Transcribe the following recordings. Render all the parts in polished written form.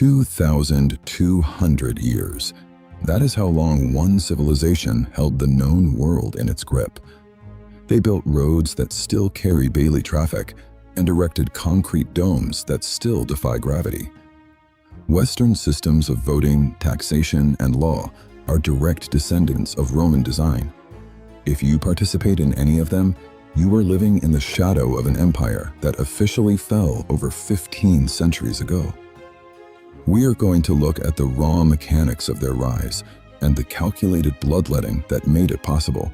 2,200 years. That is how long one civilization held the known world in its grip. They built roads that still carry daily traffic and erected concrete domes that still defy gravity. Western systems of voting, taxation, and law are direct descendants of Roman design. If you participate in any of them, you are living in the shadow of an empire that officially fell over 15 centuries ago. We are going to look at the raw mechanics of their rise and the calculated bloodletting that made it possible.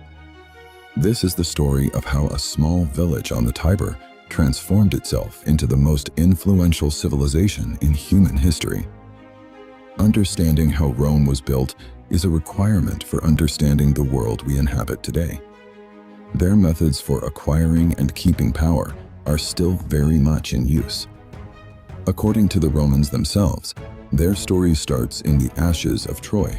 This is the story of how a small village on the Tiber transformed itself into the most influential civilization in human history. Understanding how Rome was built is a requirement for understanding the world we inhabit today. Their methods for acquiring and keeping power are still very much in use. According to the Romans themselves, their story starts in the ashes of Troy.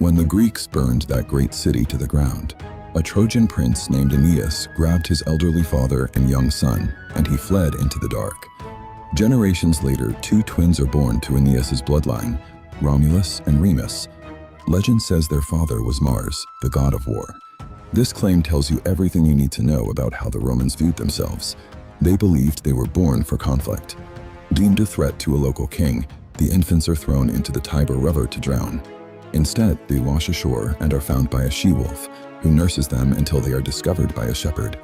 When the Greeks burned that great city to the ground, a Trojan prince named Aeneas grabbed his elderly father and young son, and he fled into the dark. Generations later, two twins are born to Aeneas's bloodline, Romulus and Remus. Legend says their father was Mars, the god of war. This claim tells you everything you need to know about how the Romans viewed themselves. They believed they were born for conflict. Deemed a threat to a local king, the infants are thrown into the Tiber River to drown. Instead, they wash ashore and are found by a she-wolf, who nurses them until they are discovered by a shepherd.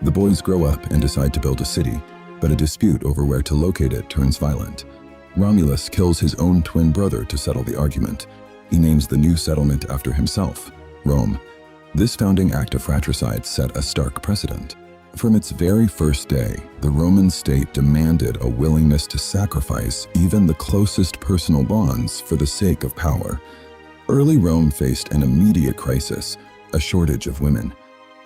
The boys grow up and decide to build a city, but a dispute over where to locate it turns violent. Romulus kills his own twin brother to settle the argument. He names the new settlement after himself, Rome. This founding act of fratricide set a stark precedent. From its very first day, the Roman state demanded a willingness to sacrifice even the closest personal bonds for the sake of power. Early Rome faced an immediate crisis, a shortage of women.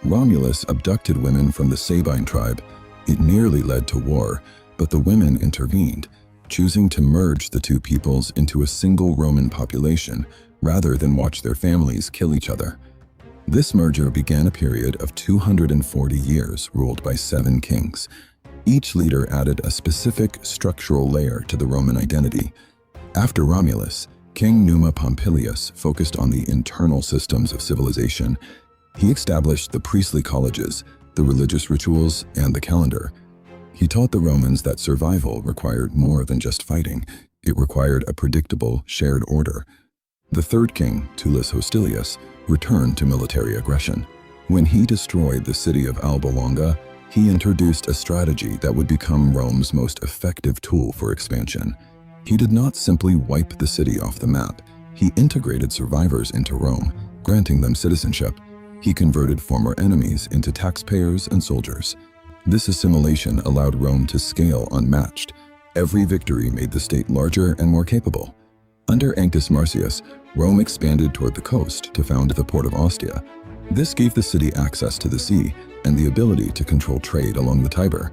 Romulus abducted women from the Sabine tribe. It nearly led to war, but the women intervened, choosing to merge the two peoples into a single Roman population rather than watch their families kill each other. This merger began a period of 240 years ruled by 7 kings. Each leader added a specific structural layer to the Roman identity. After Romulus, King Numa Pompilius focused on the internal systems of civilization. He established the priestly colleges, the religious rituals, and the calendar. He taught the Romans that survival required more than just fighting. It required a predictable, shared order. The third king, Tullus Hostilius, returned to military aggression. When he destroyed the city of Alba Longa, he introduced a strategy that would become Rome's most effective tool for expansion. He did not simply wipe the city off the map. He integrated survivors into Rome, granting them citizenship. He converted former enemies into taxpayers and soldiers. This assimilation allowed Rome to scale unmatched. Every victory made the state larger and more capable. Under Ancus Marcius, Rome expanded toward the coast to found the port of Ostia. This gave the city access to the sea and the ability to control trade along the Tiber.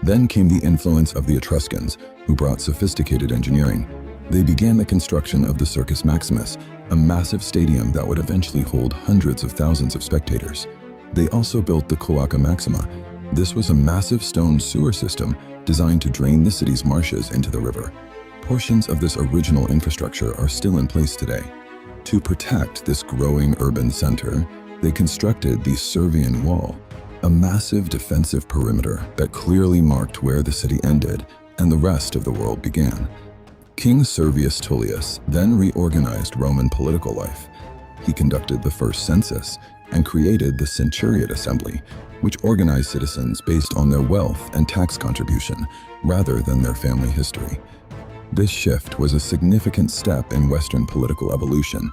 Then came the influence of the Etruscans, who brought sophisticated engineering. They began the construction of the Circus Maximus, a massive stadium that would eventually hold hundreds of thousands of spectators. They also built the Cloaca Maxima. This was a massive stone sewer system designed to drain the city's marshes into the river. Portions of this original infrastructure are still in place today. To protect this growing urban center, they constructed the Servian Wall, a massive defensive perimeter that clearly marked where the city ended and the rest of the world began. King Servius Tullius then reorganized Roman political life. He conducted the first census and created the Centuriate Assembly, which organized citizens based on their wealth and tax contribution rather than their family history. This shift was a significant step in Western political evolution.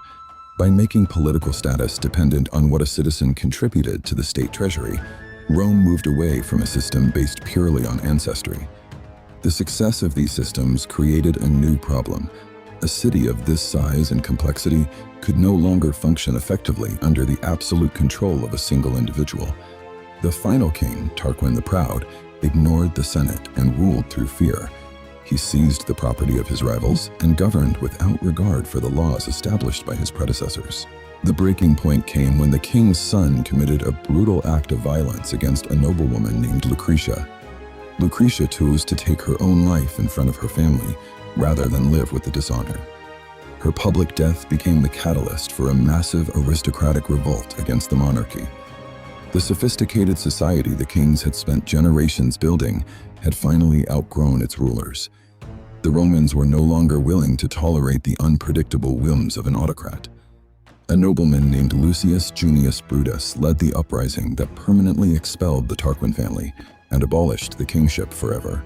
By making political status dependent on what a citizen contributed to the state treasury, Rome moved away from a system based purely on ancestry. The success of these systems created a new problem. A city of this size and complexity could no longer function effectively under the absolute control of a single individual. The final king, Tarquin the Proud, ignored the Senate and ruled through fear. He seized the property of his rivals and governed without regard for the laws established by his predecessors. The breaking point came when the king's son committed a brutal act of violence against a noblewoman named Lucretia. Lucretia chose to take her own life in front of her family, rather than live with the dishonor. Her public death became the catalyst for a massive aristocratic revolt against the monarchy. The sophisticated society the kings had spent generations building had finally outgrown its rulers. The Romans were no longer willing to tolerate the unpredictable whims of an autocrat. A nobleman named Lucius Junius Brutus led the uprising that permanently expelled the Tarquin family and abolished the kingship forever.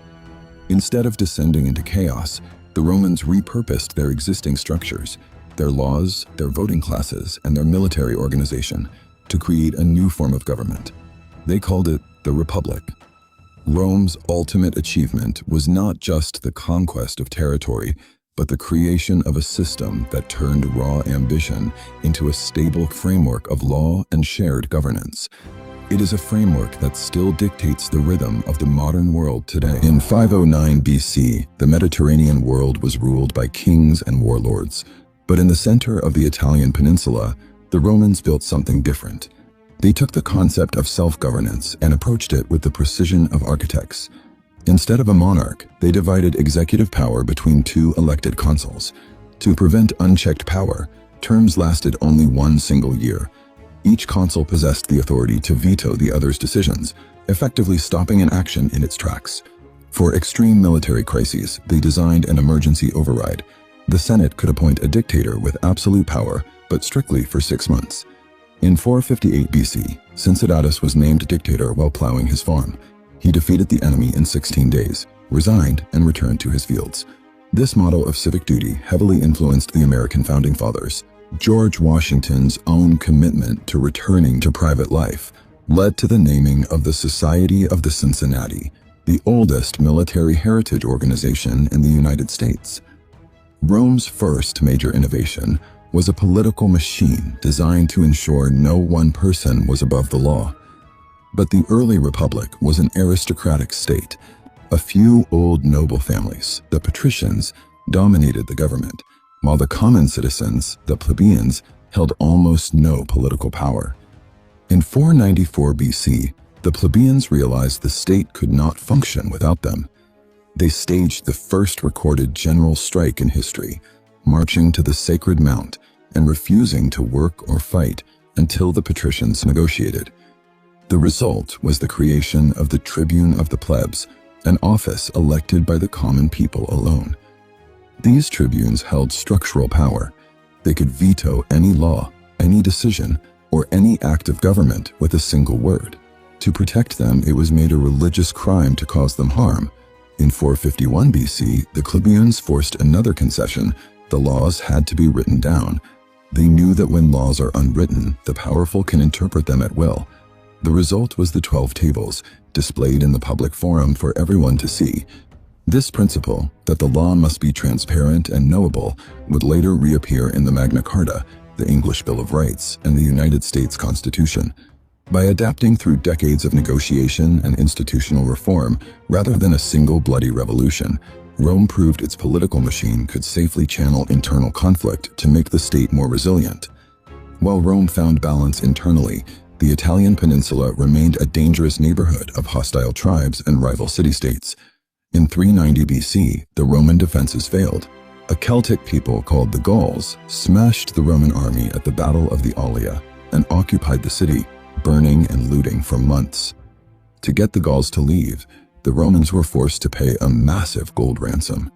Instead of descending into chaos, the Romans repurposed their existing structures, their laws, their voting classes, and their military organization to create a new form of government. They called it the Republic. Rome's ultimate achievement was not just the conquest of territory, but the creation of a system that turned raw ambition into a stable framework of law and shared governance. It is a framework that still dictates the rhythm of the modern world today. In 509 BC, the Mediterranean world was ruled by kings and warlords. But in the center of the Italian peninsula, the Romans built something different. They took the concept of self-governance and approached it with the precision of architects. Instead of a monarch, they divided executive power between two elected consuls. To prevent unchecked power, terms lasted only one single year. Each consul possessed the authority to veto the other's decisions, effectively stopping an action in its tracks. For extreme military crises, they designed an emergency override. The Senate could appoint a dictator with absolute power, but strictly for 6 months. In 458 BC, Cincinnatus was named dictator while plowing his farm. He defeated the enemy in 16 days, resigned, and returned to his fields. This model of civic duty heavily influenced the American founding fathers. George Washington's own commitment to returning to private life led to the naming of the Society of the Cincinnati, the oldest military heritage organization in the United States. Rome's first major innovation was a political machine designed to ensure no one person was above the law. But the early republic was an aristocratic state. A few old noble families, the patricians, dominated the government, while the common citizens, the plebeians, held almost no political power. In 494 BC, the plebeians realized the state could not function without them. They staged the first recorded general strike in history, marching to the Sacred Mount and refusing to work or fight until the patricians negotiated. The result was the creation of the Tribune of the Plebs, an office elected by the common people alone. These tribunes held structural power. They could veto any law, any decision, or any act of government with a single word. To protect them, it was made a religious crime to cause them harm. In 451 BC, the plebeians forced another concession. The laws had to be written down. They knew that when laws are unwritten, the powerful can interpret them at will. The result was the 12 tables, displayed in the public forum for everyone to see. This principle, that the law must be transparent and knowable, would later reappear in the Magna Carta, the English Bill of Rights, and the United States Constitution. By adapting through decades of negotiation and institutional reform, rather than a single bloody revolution, Rome proved its political machine could safely channel internal conflict to make the state more resilient. While Rome found balance internally, the Italian peninsula remained a dangerous neighborhood of hostile tribes and rival city-states. In 390 BC, the Roman defenses failed. A Celtic people called the Gauls smashed the Roman army at the Battle of the Allia and occupied the city, burning and looting for months. To get the Gauls to leave, the Romans were forced to pay a massive gold ransom.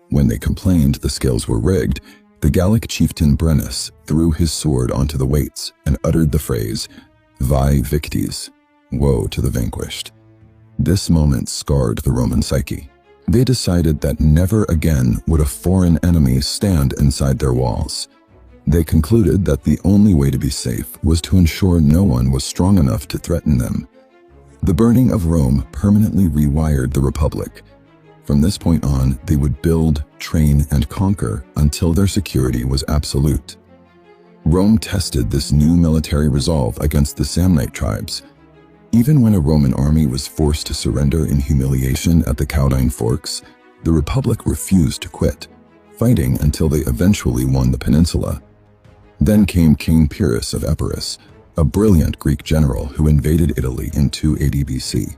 When they complained the scales were rigged, the Gallic chieftain Brennus threw his sword onto the weights and uttered the phrase, "Vae victis," woe to the vanquished. This moment scarred the Roman psyche. They decided that never again would a foreign enemy stand inside their walls. They concluded that the only way to be safe was to ensure no one was strong enough to threaten them. The burning of Rome permanently rewired the Republic. From this point on, they would build, train, and conquer until their security was absolute. Rome tested this new military resolve against the Samnite tribes. Even when a Roman army was forced to surrender in humiliation at the Caudine Forks, the Republic refused to quit, fighting until they eventually won the peninsula. Then came King Pyrrhus of Epirus, a brilliant Greek general who invaded Italy in 280 BC.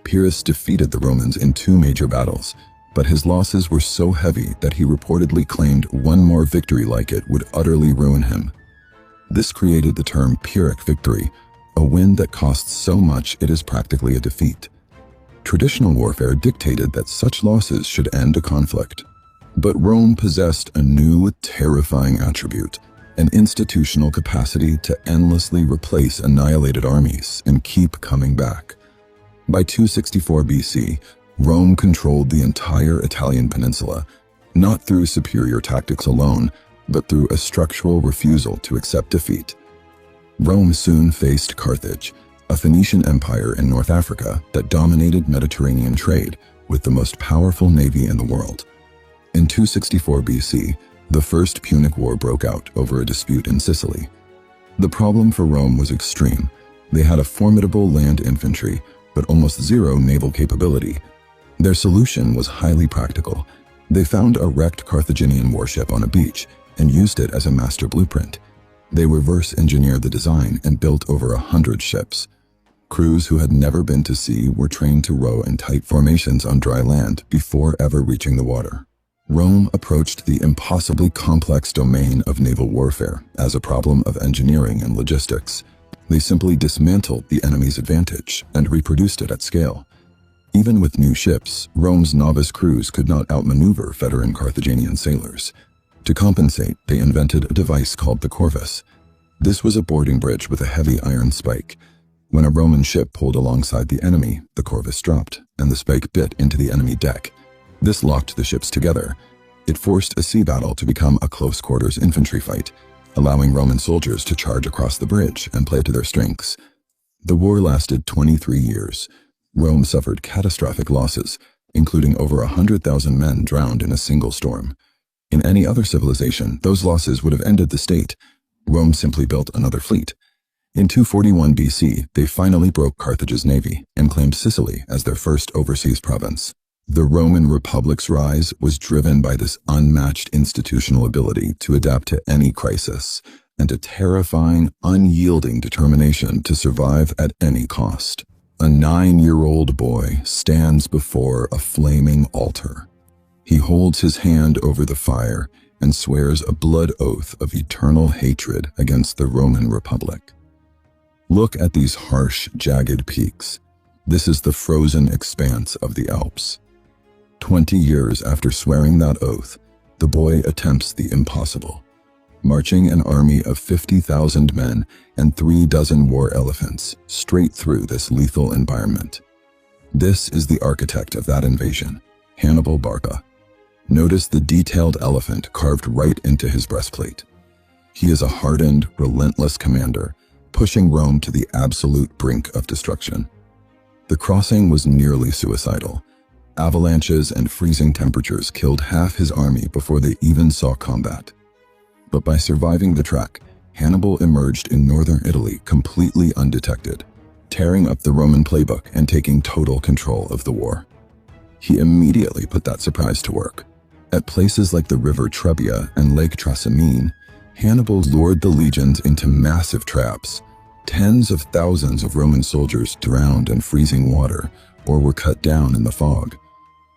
Pyrrhus defeated the Romans in 2 major battles, but his losses were so heavy that he reportedly claimed one more victory like it would utterly ruin him. This created the term Pyrrhic victory, a win that costs so much it is practically a defeat. Traditional warfare dictated that such losses should end a conflict. But Rome possessed a new, terrifying attribute, an institutional capacity to endlessly replace annihilated armies and keep coming back. By 264 BC, Rome controlled the entire Italian peninsula, not through superior tactics alone, but through a structural refusal to accept defeat. Rome soon faced Carthage, a Phoenician empire in North Africa that dominated Mediterranean trade with the most powerful navy in the world. In 264 BC, the First Punic War broke out over a dispute in Sicily. The problem for Rome was extreme. They had a formidable land infantry, but almost zero naval capability. Their solution was highly practical. They found a wrecked Carthaginian warship on a beach and used it as a master blueprint. They reverse-engineered the design and built over 100 ships. Crews who had never been to sea were trained to row in tight formations on dry land before ever reaching the water. Rome approached the impossibly complex domain of naval warfare as a problem of engineering and logistics. They simply dismantled the enemy's advantage and reproduced it at scale. Even with new ships, Rome's novice crews could not outmaneuver veteran Carthaginian sailors. To compensate, they invented a device called the corvus. This was a boarding bridge with a heavy iron spike. When a Roman ship pulled alongside the enemy, the corvus dropped, and the spike bit into the enemy deck. This locked the ships together. It forced a sea battle to become a close-quarters infantry fight, allowing Roman soldiers to charge across the bridge and play to their strengths. The war lasted 23 years. Rome suffered catastrophic losses, including over 100,000 men drowned in a single storm. In any other civilization, those losses would have ended the state. Rome simply built another fleet. In 241 BC, they finally broke Carthage's navy and claimed Sicily as their first overseas province. The Roman Republic's rise was driven by this unmatched institutional ability to adapt to any crisis and a terrifying, unyielding determination to survive at any cost. A 9-year-old boy stands before a flaming altar. He holds his hand over the fire and swears a blood oath of eternal hatred against the Roman Republic. Look at these harsh, jagged peaks. This is the frozen expanse of the Alps. 20 years after swearing that oath, the boy attempts the impossible, marching an army of 50,000 men and 36 war elephants straight through this lethal environment. This is the architect of that invasion, Hannibal Barca. Notice the detailed elephant carved right into his breastplate. He is a hardened, relentless commander, pushing Rome to the absolute brink of destruction. The crossing was nearly suicidal. Avalanches and freezing temperatures killed half his army before they even saw combat. But by surviving the trek, Hannibal emerged in northern Italy completely undetected, tearing up the Roman playbook and taking total control of the war. He immediately put that surprise to work. At places like the river Trebia and Lake Trasimene, Hannibal lured the legions into massive traps. Tens of thousands of Roman soldiers drowned in freezing water or were cut down in the fog.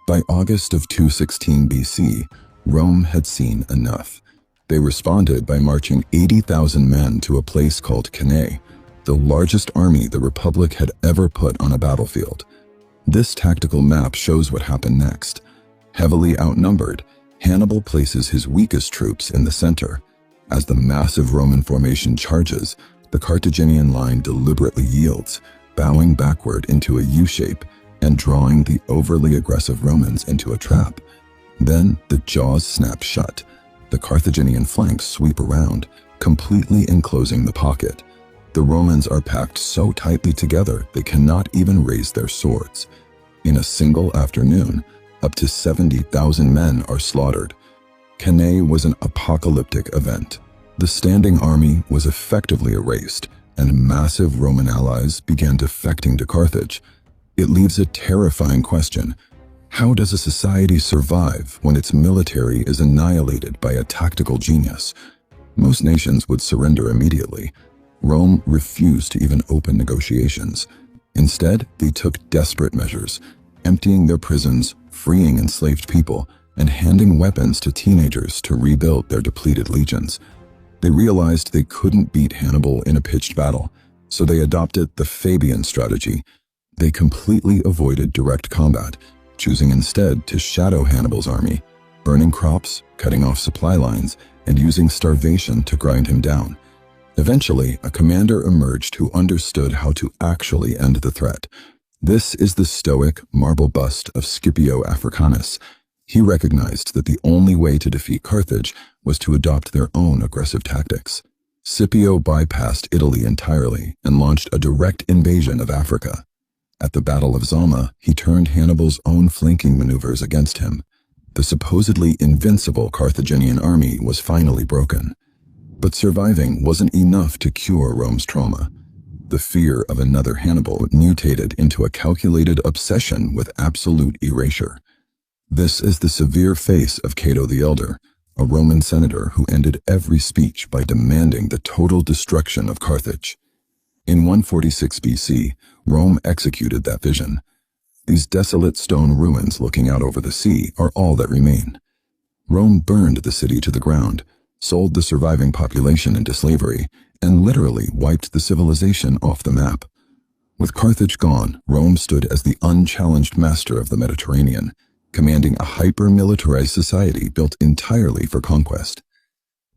By August of 216 BC, Rome had seen enough. They responded by marching 80,000 men to a place called Cannae, the largest army the Republic had ever put on a battlefield. This tactical map shows what happened next. Heavily outnumbered, Hannibal places his weakest troops in the center. As the massive Roman formation charges, the Carthaginian line deliberately yields, bowing backward into a U-shape and drawing the overly aggressive Romans into a trap. Then the jaws snap shut. The Carthaginian flanks sweep around, completely enclosing the pocket. The Romans are packed so tightly together they cannot even raise their swords. In a single afternoon, up to 70,000 men are slaughtered. Cannae was an apocalyptic event. The standing army was effectively erased, and massive Roman allies began defecting to Carthage. It leaves a terrifying question. How does a society survive when its military is annihilated by a tactical genius? Most nations would surrender immediately. Rome refused to even open negotiations. Instead, they took desperate measures, emptying their prisons, freeing enslaved people, and handing weapons to teenagers to rebuild their depleted legions. They realized they couldn't beat Hannibal in a pitched battle, so they adopted the Fabian strategy. They completely avoided direct combat, choosing instead to shadow Hannibal's army, burning crops, cutting off supply lines, and using starvation to grind him down. Eventually, a commander emerged who understood how to actually end the threat. This is the stoic marble bust of Scipio Africanus. He recognized that the only way to defeat Carthage was to adopt their own aggressive tactics. Scipio bypassed Italy entirely and launched a direct invasion of Africa. At the Battle of Zama, he turned Hannibal's own flanking maneuvers against him. The supposedly invincible Carthaginian army was finally broken. But surviving wasn't enough to cure Rome's trauma. The fear of another Hannibal mutated into a calculated obsession with absolute erasure. This is the severe face of Cato the Elder, a Roman senator who ended every speech by demanding the total destruction of Carthage. In 146 BC, Rome executed that vision. These desolate stone ruins looking out over the sea are all that remain. Rome burned the city to the ground, sold the surviving population into slavery, and literally wiped the civilization off the map. With Carthage gone, Rome stood as the unchallenged master of the Mediterranean, commanding a hyper-militarized society built entirely for conquest.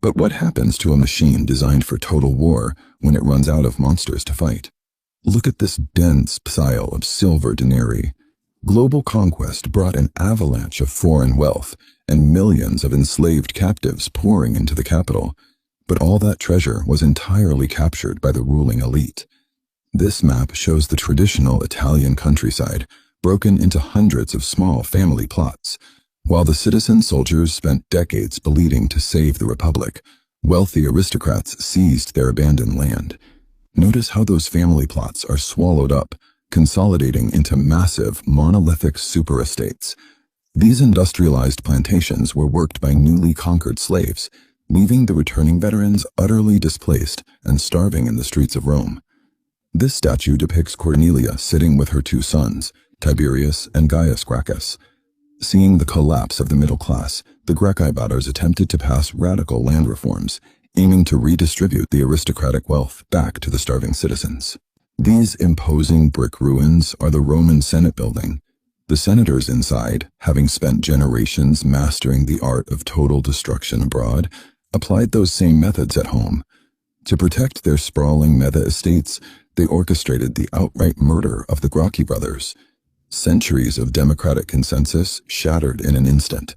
But what happens to a machine designed for total war when it runs out of monsters to fight? Look at this dense pile of silver denarii. Global conquest brought an avalanche of foreign wealth and millions of enslaved captives pouring into the capital. But all that treasure was entirely captured by the ruling elite. This map shows the traditional Italian countryside, broken into hundreds of small family plots. While the citizen soldiers spent decades bleeding to save the Republic, wealthy aristocrats seized their abandoned land. Notice how those family plots are swallowed up, consolidating into massive, monolithic super-estates. These industrialized plantations were worked by newly conquered slaves, leaving the returning veterans utterly displaced and starving in the streets of Rome. This statue depicts Cornelia sitting with her two sons, Tiberius and Gaius Gracchus. Seeing the collapse of the middle class, the Gracchi-Bators attempted to pass radical land reforms, aiming to redistribute the aristocratic wealth back to the starving citizens. These imposing brick ruins are the Roman Senate building. The senators inside, having spent generations mastering the art of total destruction abroad, applied those same methods at home. To protect their sprawling mega-estates, they orchestrated the outright murder of the Gracchi brothers. Centuries of democratic consensus shattered in an instant.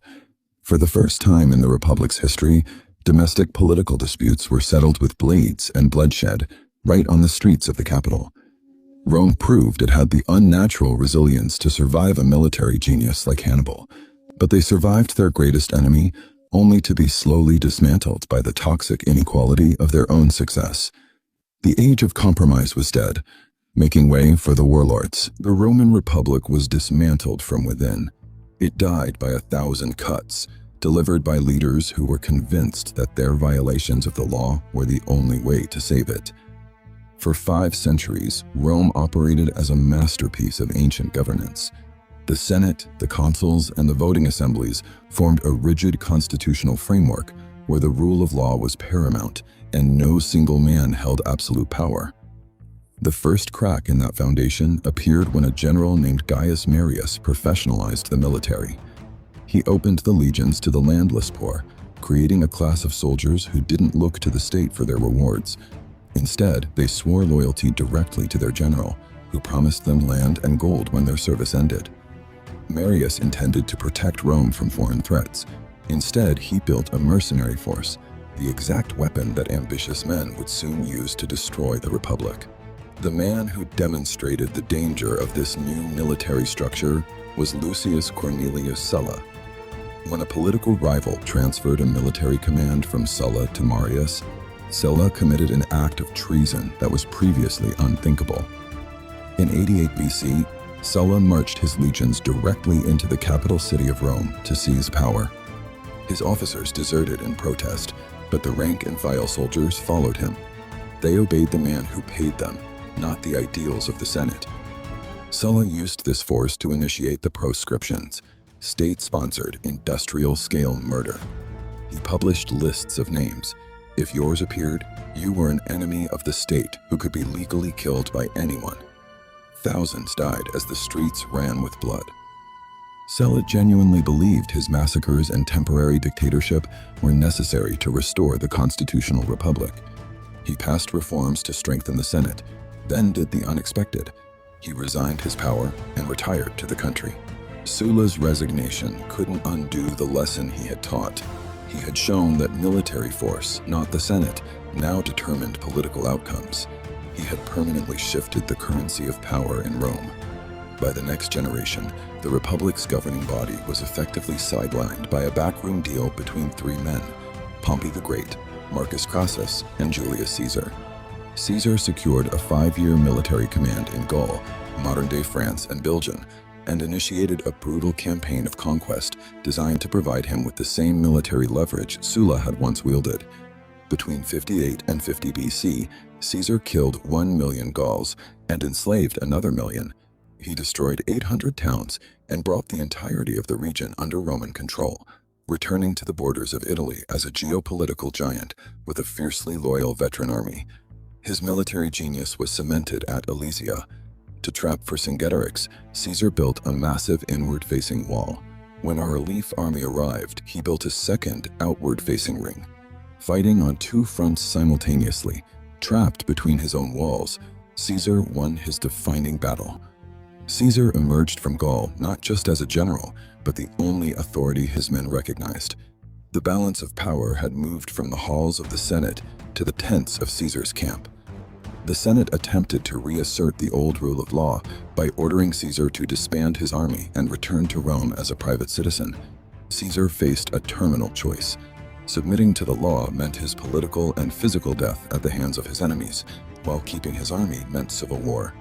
For the first time in the Republic's history, domestic political disputes were settled with blades and bloodshed right on the streets of the capital. Rome proved it had the unnatural resilience to survive a military genius like Hannibal, but they survived their greatest enemy only to be slowly dismantled by the toxic inequality of their own success. The age of compromise was dead, making way for the warlords. The Roman Republic was dismantled from within. It died by 1,000 cuts, delivered by leaders who were convinced that their violations of the law were the only way to save it. For 5 centuries, Rome operated as a masterpiece of ancient governance. The Senate, the consuls, and the voting assemblies formed a rigid constitutional framework where the rule of law was paramount and no single man held absolute power. The first crack in that foundation appeared when a general named Gaius Marius professionalized the military. He opened the legions to the landless poor, creating a class of soldiers who didn't look to the state for their rewards. Instead, they swore loyalty directly to their general, who promised them land and gold when their service ended. Marius intended to protect Rome from foreign threats. Instead, he built a mercenary force, the exact weapon that ambitious men would soon use to destroy the Republic. The man who demonstrated the danger of this new military structure was Lucius Cornelius Sulla. When a political rival transferred a military command from Sulla to Marius, Sulla committed an act of treason that was previously unthinkable. In 88 BC, Sulla marched his legions directly into the capital city of Rome to seize power. His officers deserted in protest, but the rank-and-file soldiers followed him. They obeyed the man who paid them, not the ideals of the Senate. Sulla used this force to initiate the proscriptions. state-sponsored industrial-scale murder. He published lists of names. If yours appeared, you were an enemy of the state who could be legally killed by anyone. Thousands died as the streets ran with blood. Sulla genuinely believed his massacres and temporary dictatorship were necessary to restore the constitutional republic. He passed reforms to strengthen the Senate, then did the unexpected. He resigned his power and retired to the country. Sulla's resignation couldn't undo the lesson he had taught. He had shown that military force, not the Senate, now determined political outcomes. He had permanently shifted the currency of power in Rome. By the next generation, the Republic's governing body was effectively sidelined by a backroom deal between three men: Pompey the Great, Marcus Crassus, and Julius Caesar. Caesar secured a 5-year military command in Gaul, modern-day France and Belgium, and initiated a brutal campaign of conquest designed to provide him with the same military leverage Sulla had once wielded. Between 58 and 50 BC, Caesar killed 1 million Gauls and enslaved another million. He destroyed 800 towns and brought the entirety of the region under Roman control, returning to the borders of Italy as a geopolitical giant with a fiercely loyal veteran army. His military genius was cemented at Alesia. To trap Vercingetorix, Caesar built a massive inward-facing wall. When our relief army arrived, he built a second outward-facing ring. Fighting on two fronts simultaneously, trapped between his own walls, Caesar won his defining battle. Caesar emerged from Gaul not just as a general, but the only authority his men recognized. The balance of power had moved from the halls of the Senate to the tents of Caesar's camp. The Senate attempted to reassert the old rule of law by ordering Caesar to disband his army and return to Rome as a private citizen. Caesar faced a terminal choice. Submitting to the law meant his political and physical death at the hands of his enemies, while keeping his army meant civil war.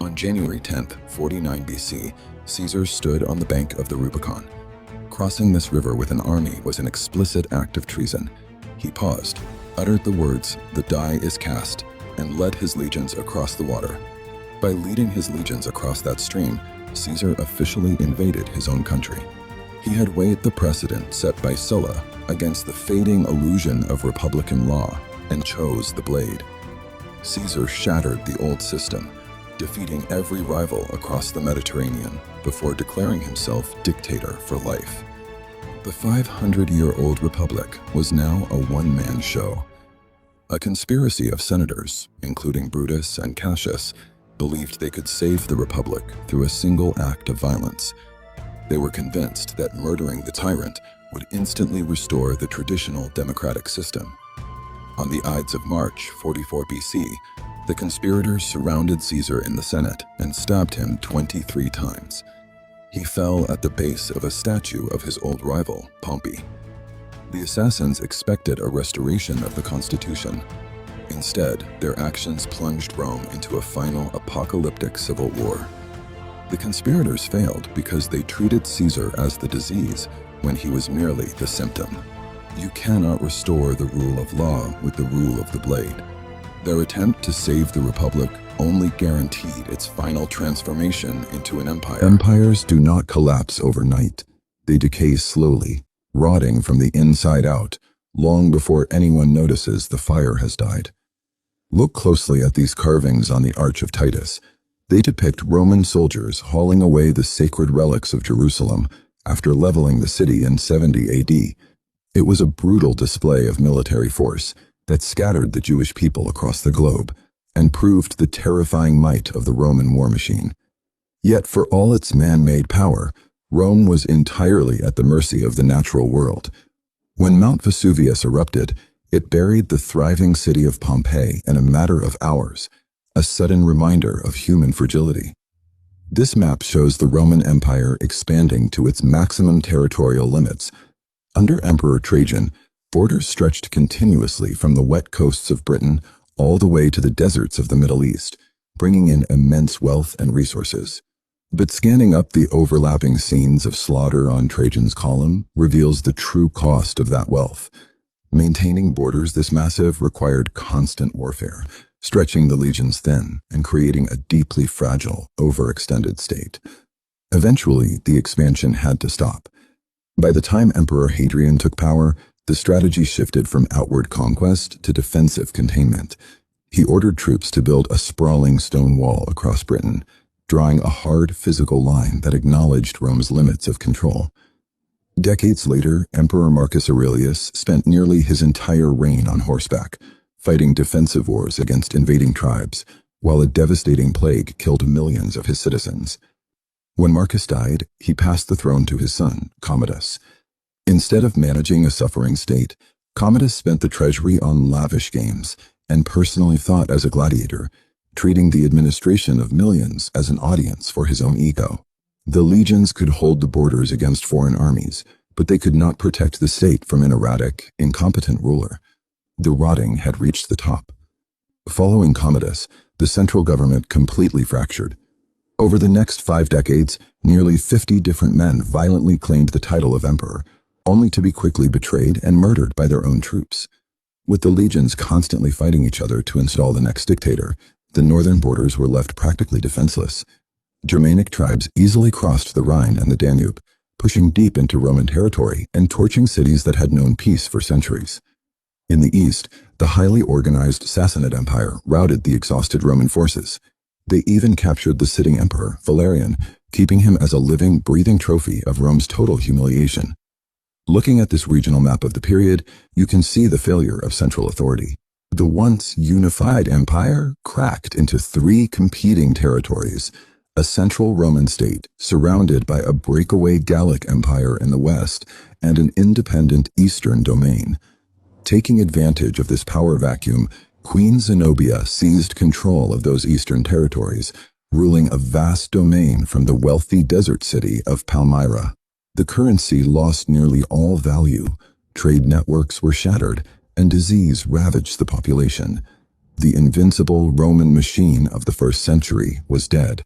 On January 10, 49 BC, Caesar stood on the bank of the Rubicon. Crossing this river with an army was an explicit act of treason. He paused, uttered the words, "The die is cast," and led his legions across the water. By leading his legions across that stream, Caesar officially invaded his own country. He had weighed the precedent set by Sulla against the fading illusion of republican law and chose the blade. Caesar shattered the old system, defeating every rival across the Mediterranean before declaring himself dictator for life. The 500-year-old republic was now a one-man show. A conspiracy of senators, including Brutus and Cassius, believed they could save the republic through a single act of violence. They were convinced that murdering the tyrant would instantly restore the traditional democratic system. On the Ides of March 44 BC, the conspirators surrounded Caesar in the Senate and stabbed him 23 times. He fell at the base of a statue of his old rival, Pompey. The assassins expected a restoration of the Constitution. Instead, their actions plunged Rome into a final apocalyptic civil war. The conspirators failed because they treated Caesar as the disease when he was merely the symptom. You cannot restore the rule of law with the rule of the blade. Their attempt to save the Republic only guaranteed its final transformation into an empire. Empires do not collapse overnight. They decay slowly, rotting from the inside out, long before anyone notices the fire has died. Look closely at these carvings on the Arch of Titus. They depict Roman soldiers hauling away the sacred relics of Jerusalem after leveling the city in 70 AD. It was a brutal display of military force that scattered the Jewish people across the globe and proved the terrifying might of the Roman war machine. Yet for all its man-made power, Rome was entirely at the mercy of the natural world. When Mount Vesuvius erupted, it buried the thriving city of Pompeii in a matter of hours, a sudden reminder of human fragility. This map shows the Roman Empire expanding to its maximum territorial limits. Under Emperor Trajan, borders stretched continuously from the wet coasts of Britain all the way to the deserts of the Middle East, bringing in immense wealth and resources. But scanning up the overlapping scenes of slaughter on Trajan's column reveals the true cost of that wealth. Maintaining borders this massive required constant warfare, stretching the legions thin and creating a deeply fragile, overextended state. Eventually, the expansion had to stop. By the time Emperor Hadrian took power, the strategy shifted from outward conquest to defensive containment. He ordered troops to build a sprawling stone wall across Britain, drawing a hard physical line that acknowledged Rome's limits of control. Decades later, Emperor Marcus Aurelius spent nearly his entire reign on horseback, fighting defensive wars against invading tribes, while a devastating plague killed millions of his citizens. When Marcus died, he passed the throne to his son, Commodus. Instead of managing a suffering state, Commodus spent the treasury on lavish games and personally fought as a gladiator, treating the administration of millions as an audience for his own ego. The legions could hold the borders against foreign armies, but they could not protect the state from an erratic, incompetent ruler. The rotting had reached the top. Following Commodus, the central government completely fractured. Over the next 5 decades, nearly 50 different men violently claimed the title of emperor, only to be quickly betrayed and murdered by their own troops. With the legions constantly fighting each other to install the next dictator, the northern borders were left practically defenseless. Germanic tribes easily crossed the Rhine and the Danube, pushing deep into Roman territory and torching cities that had known peace for centuries. In the east, the highly organized Sassanid Empire routed the exhausted Roman forces. They even captured the sitting emperor, Valerian, keeping him as a living, breathing trophy of Rome's total humiliation. Looking at this regional map of the period, you can see the failure of central authority. The once unified empire cracked into 3 competing territories: a central Roman state surrounded by a breakaway Gallic empire in the west and an independent eastern domain. Taking advantage of this power vacuum, Queen Zenobia seized control of those eastern territories, ruling a vast domain from the wealthy desert city of Palmyra. The currency lost nearly all value, trade networks were shattered, and disease ravaged the population. The invincible Roman machine of the 1st century was dead.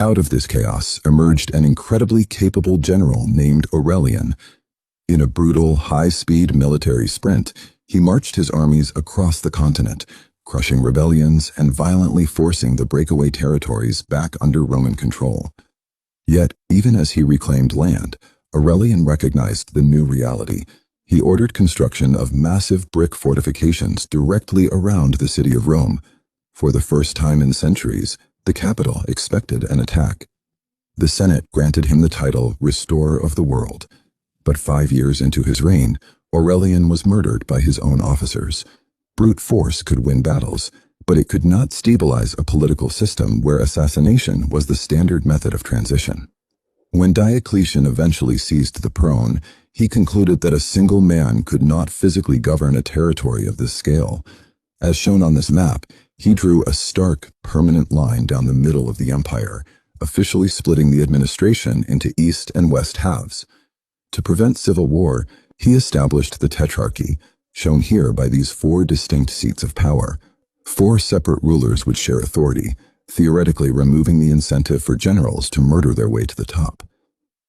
Out of this chaos emerged an incredibly capable general named Aurelian. In a brutal, high-speed military sprint, he marched his armies across the continent, crushing rebellions and violently forcing the breakaway territories back under Roman control. Yet, even as he reclaimed land, Aurelian recognized the new reality. He ordered construction of massive brick fortifications directly around the city of Rome. For the first time in centuries, the capital expected an attack. The Senate granted him the title Restorer of the World. But 5 years into his reign, Aurelian was murdered by his own officers. Brute force could win battles, but it could not stabilize a political system where assassination was the standard method of transition. When Diocletian eventually seized the throne, he concluded that a single man could not physically govern a territory of this scale. As shown on this map, he drew a stark, permanent line down the middle of the empire, officially splitting the administration into east and west halves. To prevent civil war, he established the Tetrarchy, shown here by these 4 distinct seats of power. 4 separate rulers would share authority, theoretically removing the incentive for generals to murder their way to the top.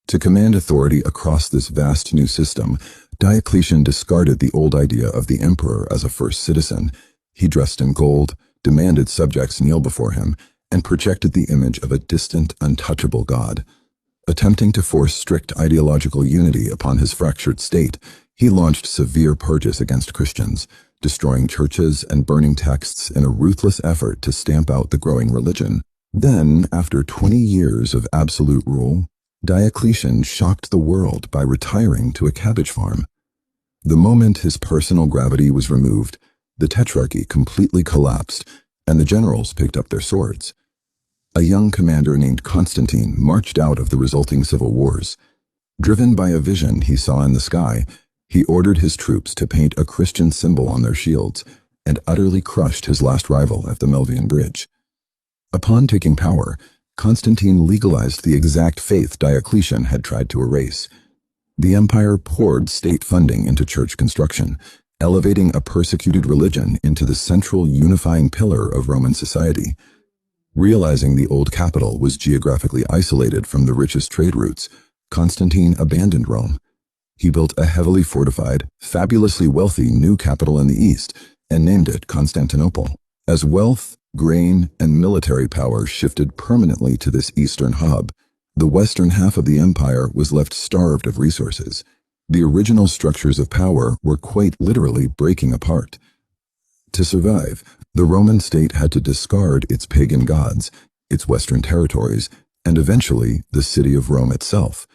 To command authority across this vast new system, Diocletian discarded the old idea of the emperor as a first citizen. He dressed in gold, demanded subjects kneel before him, and projected the image of a distant, untouchable god. Attempting to force strict ideological unity upon his fractured state, he launched severe purges against Christians, destroying churches and burning texts in a ruthless effort to stamp out the growing religion. Then, after 20 years of absolute rule, Diocletian shocked the world by retiring to a cabbage farm. The moment his personal gravity was removed, the Tetrarchy completely collapsed, and the generals picked up their swords. A young commander named Constantine marched out of the resulting civil wars. Driven by a vision he saw in the sky, he ordered his troops to paint a Christian symbol on their shields and utterly crushed his last rival at the Milvian Bridge. Upon taking power, Constantine legalized the exact faith Diocletian had tried to erase. The empire poured state funding into church construction, elevating a persecuted religion into the central unifying pillar of Roman society. Realizing the old capital was geographically isolated from the richest trade routes, Constantine abandoned Rome. He built a heavily fortified, fabulously wealthy new capital in the east and named it Constantinople. As wealth, grain, and military power shifted permanently to this eastern hub, The western half of the empire was left starved of resources. The original structures of power were quite literally breaking apart. To survive, the Roman state had to discard its pagan gods, its western territories, and eventually the city of Rome itself.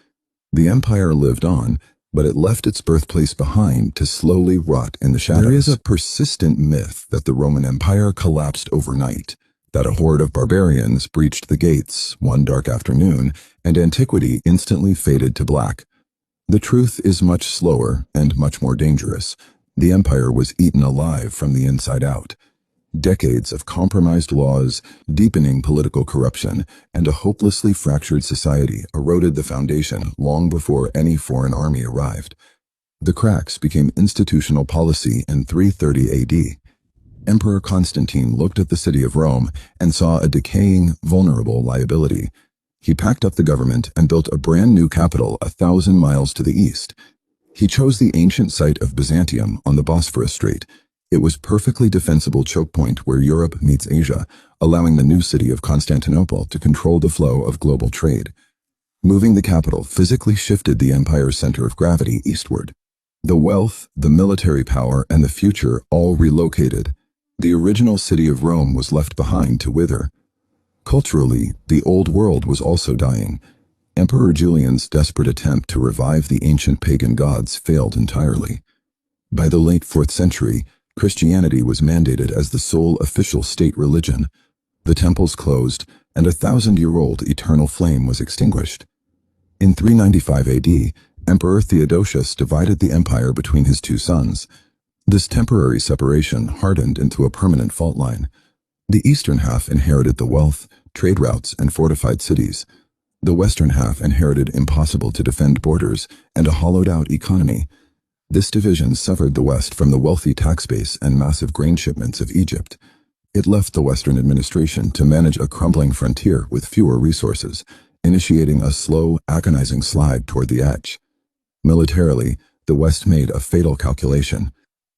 The empire lived on, but it left its birthplace behind to slowly rot in the shadows. There is a persistent myth that the Roman Empire collapsed overnight, that a horde of barbarians breached the gates one dark afternoon, and antiquity instantly faded to black. The truth is much slower and much more dangerous. The empire was eaten alive from the inside out. Decades of compromised laws, deepening political corruption, and a hopelessly fractured society eroded the foundation long before any foreign army arrived. The cracks became institutional policy in 330 AD. Emperor Constantine looked at the city of Rome and saw a decaying, vulnerable liability. He packed up the government and built a brand new capital 1,000 miles to the east. He chose the ancient site of Byzantium on the Bosphorus Strait. It was perfectly defensible choke point where Europe meets Asia, allowing the new city of Constantinople to control the flow of global trade. Moving the capital physically shifted the empire's center of gravity eastward. The wealth, the military power, and the future all relocated. The original city of Rome was left behind to wither. Culturally, the old world was also dying. Emperor Julian's desperate attempt to revive the ancient pagan gods failed entirely. By the late 4th century, Christianity was mandated as the sole official state religion. The temples closed, and a 1,000-year-old eternal flame was extinguished. In 395 AD, Emperor Theodosius divided the empire between his two sons. This temporary separation hardened into a permanent fault line. The eastern half inherited the wealth, trade routes, and fortified cities. The western half inherited impossible-to-defend borders and a hollowed-out economy. This division severed the West from the wealthy tax base and massive grain shipments of Egypt. It left the Western administration to manage a crumbling frontier with fewer resources, initiating a slow, agonizing slide toward the edge. Militarily, the West made a fatal calculation.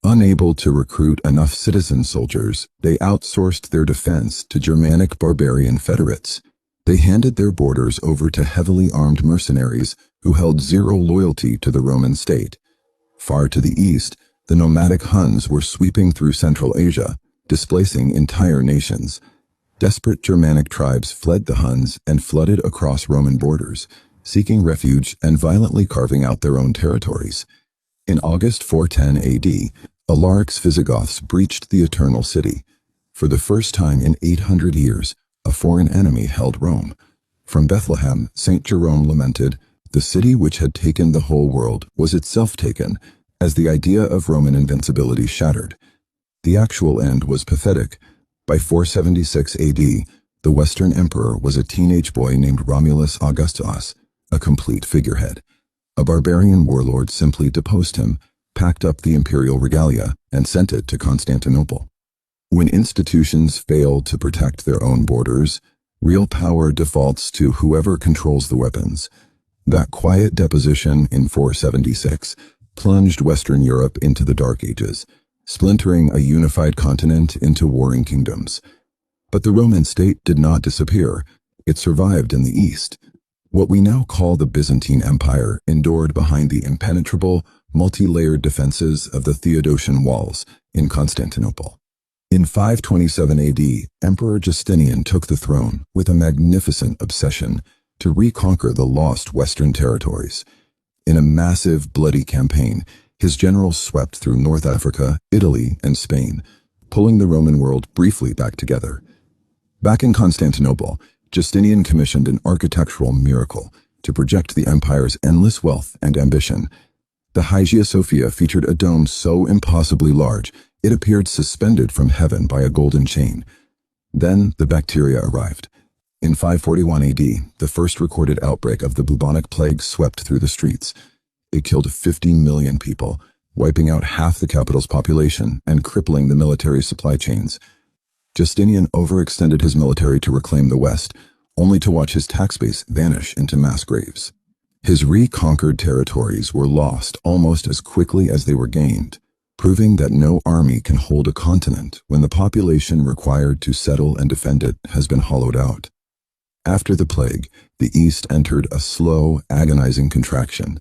Unable to recruit enough citizen soldiers, they outsourced their defense to Germanic barbarian federates. They handed their borders over to heavily armed mercenaries who held zero loyalty to the Roman state. Far to the east, the nomadic Huns were sweeping through Central Asia, displacing entire nations. Desperate Germanic tribes fled the Huns and flooded across Roman borders, seeking refuge and violently carving out their own territories. In August 410 AD, Alaric's Visigoths breached the Eternal City. For the first time in 800 years, a foreign enemy held Rome. From Bethlehem, St. Jerome lamented, "The city which had taken the whole world was itself taken," as the idea of Roman invincibility shattered. The actual end was pathetic. By 476 AD, the Western Emperor was a teenage boy named Romulus Augustus, a complete figurehead. A barbarian warlord simply deposed him, packed up the imperial regalia, and sent it to Constantinople. When institutions fail to protect their own borders, real power defaults to whoever controls the weapons. That quiet deposition in 476 plunged Western Europe into the Dark Ages, splintering a unified continent into warring kingdoms. But the Roman state did not disappear. It survived in the East. What we now call the Byzantine Empire endured behind the impenetrable, multi-layered defenses of the Theodosian walls in Constantinople. In 527 AD, Emperor Justinian took the throne with a magnificent obsession to reconquer the lost Western territories. In a massive, bloody campaign, his generals swept through North Africa, Italy, and Spain, pulling the Roman world briefly back together. Back in Constantinople, Justinian commissioned an architectural miracle to project the empire's endless wealth and ambition. The Hagia Sophia featured a dome so impossibly large, it appeared suspended from heaven by a golden chain. Then the bacteria arrived. In 541 AD, the first recorded outbreak of the bubonic plague swept through the streets. It killed 50 million people, wiping out half the capital's population and crippling the military supply chains. Justinian overextended his military to reclaim the West, only to watch his tax base vanish into mass graves. His reconquered territories were lost almost as quickly as they were gained, proving that no army can hold a continent when the population required to settle and defend it has been hollowed out. After the plague, the East entered a slow, agonizing contraction.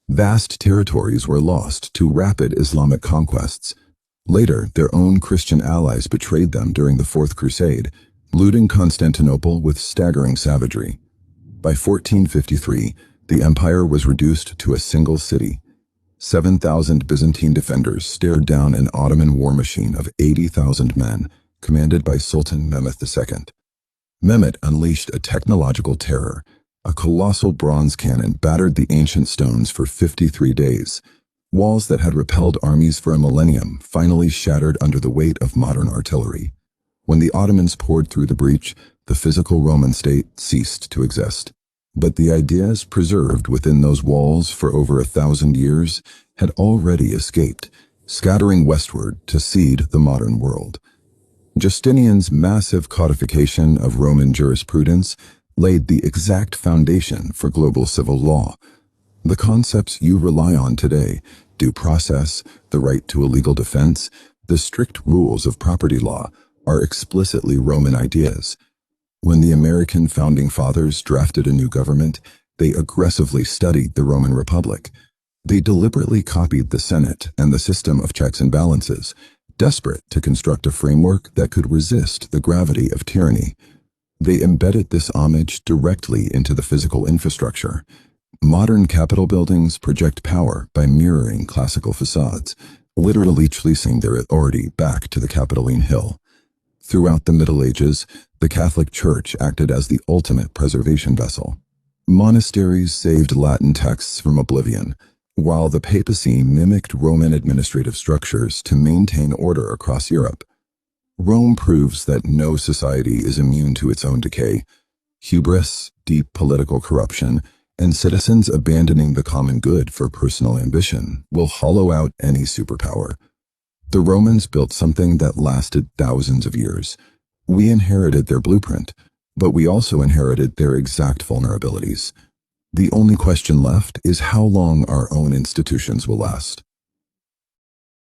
Vast territories were lost to rapid Islamic conquests. Later, their own Christian allies betrayed them during the Fourth Crusade, looting Constantinople with staggering savagery. By 1453, the empire was reduced to a single city. 7,000 Byzantine defenders stared down an Ottoman war machine of 80,000 men, commanded by Sultan Mehmed II. Mehmed unleashed a technological terror. A colossal bronze cannon battered the ancient stones for 53 days. Walls that had repelled armies for a millennium finally shattered under the weight of modern artillery. When the Ottomans poured through the breach, the physical Roman state ceased to exist. But the ideas preserved within those walls for over 1,000 years had already escaped, scattering westward to seed the modern world. Justinian's massive codification of Roman jurisprudence laid the exact foundation for global civil law. The concepts you rely on today, due process, the right to a legal defense, the strict rules of property law, are explicitly Roman ideas. When the American founding fathers drafted a new government, they aggressively studied the Roman Republic. They deliberately copied the Senate and the system of checks and balances, desperate to construct a framework that could resist the gravity of tyranny. They embedded this homage directly into the physical infrastructure. Modern Capitol buildings project power by mirroring classical facades, literally tracing their authority back to the Capitoline Hill. Throughout the Middle Ages, the Catholic Church acted as the ultimate preservation vessel. Monasteries saved Latin texts from oblivion, while the papacy mimicked Roman administrative structures to maintain order across Europe. Rome proves that no society is immune to its own decay. Hubris, deep political corruption, and citizens abandoning the common good for personal ambition will hollow out any superpower. The Romans built something that lasted thousands of years. We inherited their blueprint, but we also inherited their exact vulnerabilities. The only question left is how long our own institutions will last.